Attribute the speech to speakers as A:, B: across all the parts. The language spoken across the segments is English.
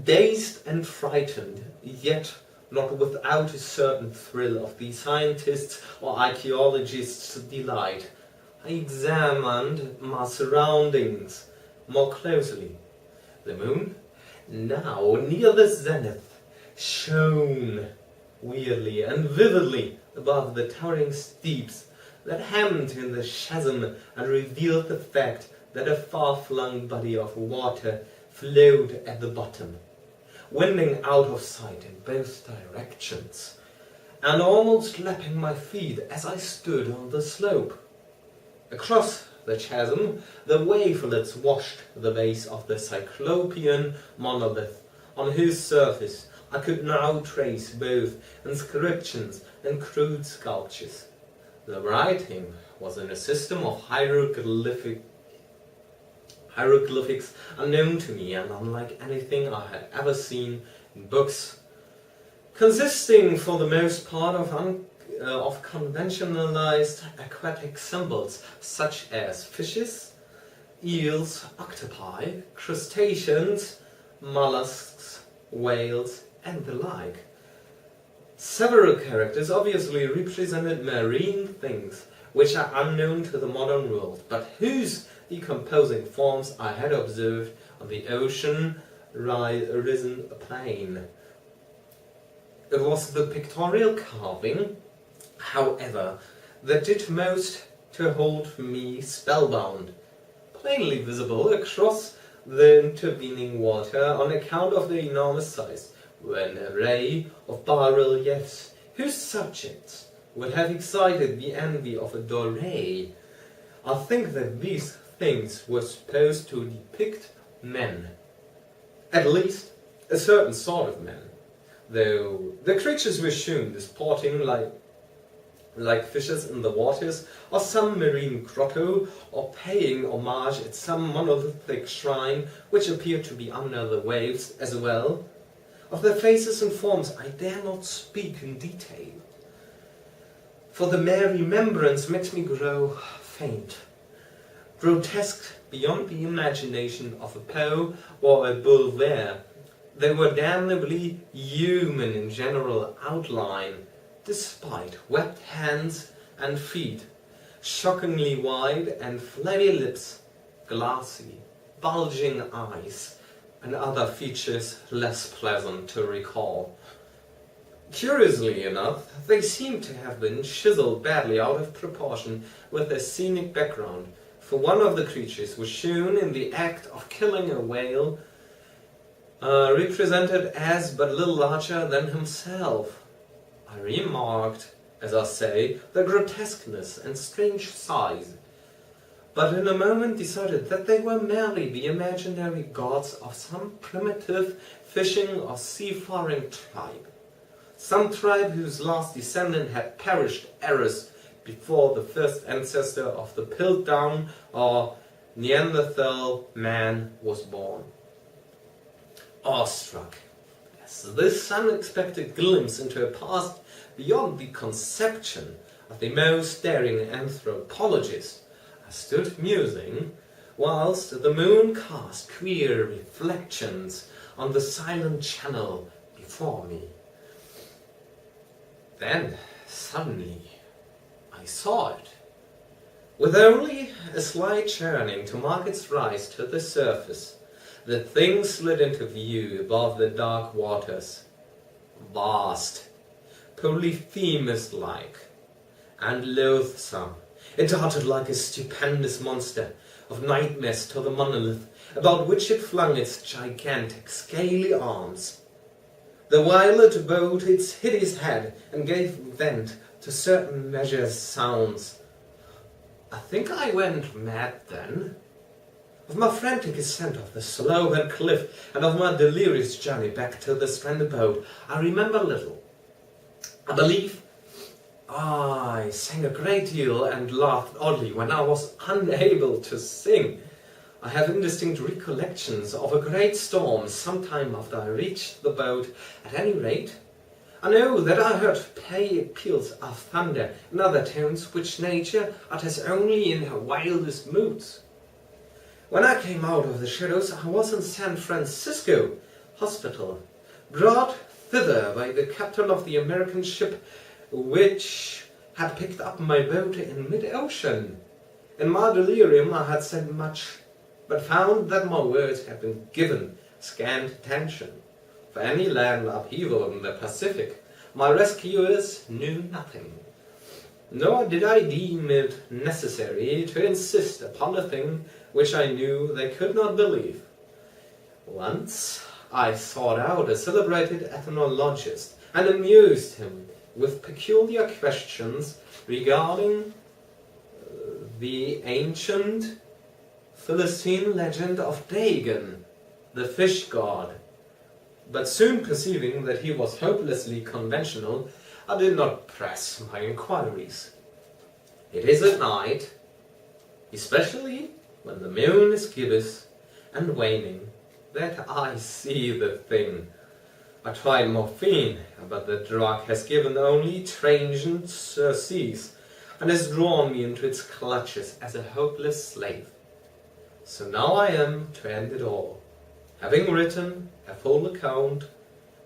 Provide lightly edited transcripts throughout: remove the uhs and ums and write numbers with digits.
A: Dazed and frightened, yet not without a certain thrill of the scientist's or archaeologist's delight, I examined my surroundings more closely. The moon, now near the zenith, shone weirdly and vividly above the towering steeps that hemmed in the chasm and revealed the fact that a far-flung body of water flowed at the bottom, winding out of sight in both directions, and almost lapping my feet as I stood on the slope. Across the chasm, the wavelets washed the base of the cyclopean monolith, on whose surface I could now trace both inscriptions and crude sculptures. The writing was in a system of hieroglyphics unknown to me and unlike anything I had ever seen in books, consisting for the most part of conventionalized aquatic symbols such as fishes, eels, octopi, crustaceans, mollusks, whales, and the like. Several characters obviously represented marine things which are unknown to the modern world, but whose decomposing forms I had observed on the ocean-risen plain. It was the pictorial carving, however, that did most to hold me spellbound, plainly visible across the intervening water on account of the enormous size, were an array of bas-reliefs whose subjects would have excited the envy of a Doré. I think that these things were supposed to depict men, at least a certain sort of men, though the creatures were shown disporting like fishes in the waters of some marine grotto, or paying homage at some monolithic shrine which appeared to be under the waves as well. Of their faces and forms I dare not speak in detail, for the mere remembrance makes me grow faint. Grotesque beyond the imagination of a Poe or a Boulevard, they were damnably human in general outline, despite webbed hands and feet, shockingly wide and flabby lips, glassy, bulging eyes, and other features less pleasant to recall. Curiously enough, they seemed to have been chiseled badly out of proportion with their scenic background, for one of the creatures was shown in the act of killing a whale, represented as but little larger than himself. I remarked, as I say, the grotesqueness and strange size, but in a moment decided that they were merely the imaginary gods of some primitive fishing or seafaring tribe. Some tribe whose last descendant had perished Eris before the first ancestor of the Piltdown or Neanderthal man was born. Awestruck as this unexpected glimpse into a past beyond the conception of the most daring anthropologist, I stood musing, whilst the moon cast queer reflections on the silent channel before me. Then, suddenly, I saw it. With only a slight churning to mark its rise to the surface, the thing slid into view above the dark waters. Vast, Polyphemus-like, and loathsome, it darted like a stupendous monster of nightmares to the monolith, about which it flung its gigantic, scaly arms. The while it bowed its hideous head and gave vent to certain measured sounds. I think I went mad then. Of my frantic ascent of the slow-hilled cliff and of my delirious journey back to the stranded boat, I remember little. I believe I sang a great deal and laughed oddly when I was unable to sing. I have indistinct recollections of a great storm sometime after I reached the boat. At any rate, I know that I heard peals of thunder and other tones which nature utters only in her wildest moods. When I came out of the shadows, I was in San Francisco Hospital, brought thither by the captain of the American ship which had picked up my boat in mid-ocean. In my delirium I had said much, but found that my words had been given scant attention. For any land upheaval in the Pacific, my rescuers knew nothing. Nor did I deem it necessary to insist upon a thing which I knew they could not believe. Once I sought out a celebrated ethnologist and amused him with peculiar questions regarding the ancient Philistine legend of Dagon, the fish god. But soon perceiving that he was hopelessly conventional, I did not press my inquiries. It is at night, especially when the moon is gibbous and waning, that I see the thing. I tried morphine, but the drug has given only transient surcease and has drawn me into its clutches as a hopeless slave. So now I am to end it all, having written a full account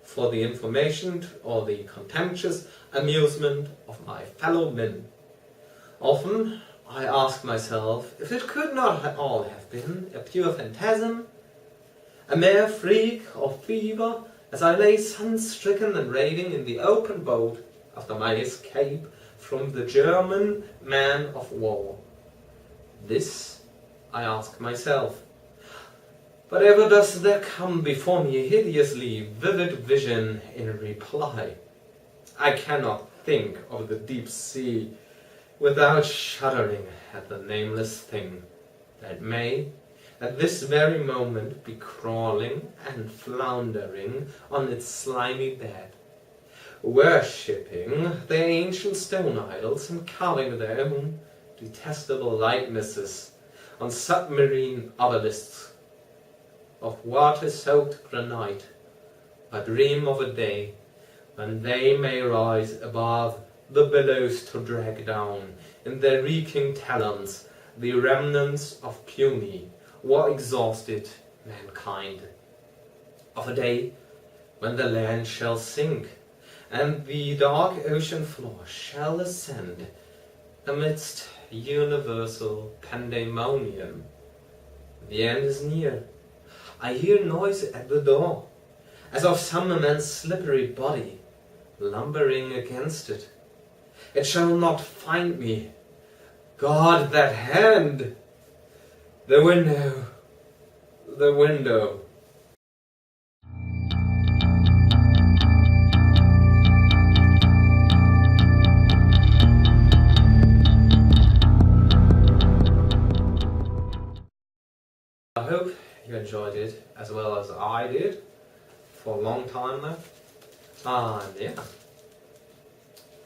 A: for the information or the contemptuous amusement of my fellow men. Often I ask myself if it could not all have been a pure phantasm, a mere freak or fever, as I lay sun-stricken and raving in the open boat after my escape from the German man of war. This I ask myself. But ever does there come before me a hideously vivid vision in reply. I cannot think of the deep sea without shuddering at the nameless thing that may, at this very moment, be crawling and floundering on its slimy bed, worshipping their ancient stone idols and carving their own detestable likenesses on submarine obelisks of water-soaked granite. I dream of a day when they may rise above the billows to drag down in their reeking talons the remnants of puny or exhausted mankind. Of a day when the land shall sink and the dark ocean floor shall ascend amidst universal pandemonium. The end is near. I hear noise at the door, as of some immense slippery body lumbering against it. It shall not find me. God, that hand! The window! The window! I hope you enjoyed it as well as I did for a long time now. And yeah,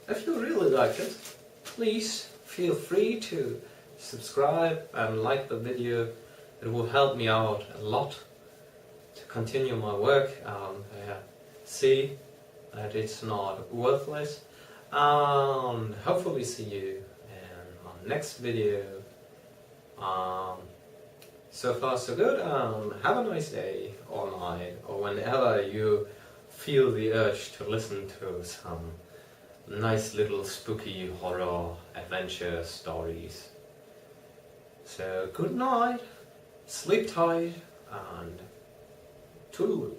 A: if you really liked it, please feel free to subscribe and like the video. It will help me out a lot to continue my work and see that it's not worthless. And hopefully see you in our next video. So far so good, have a nice day or night, or whenever you feel the urge to listen to some nice little spooky horror adventure stories. So good night, sleep tight, and toodaloo.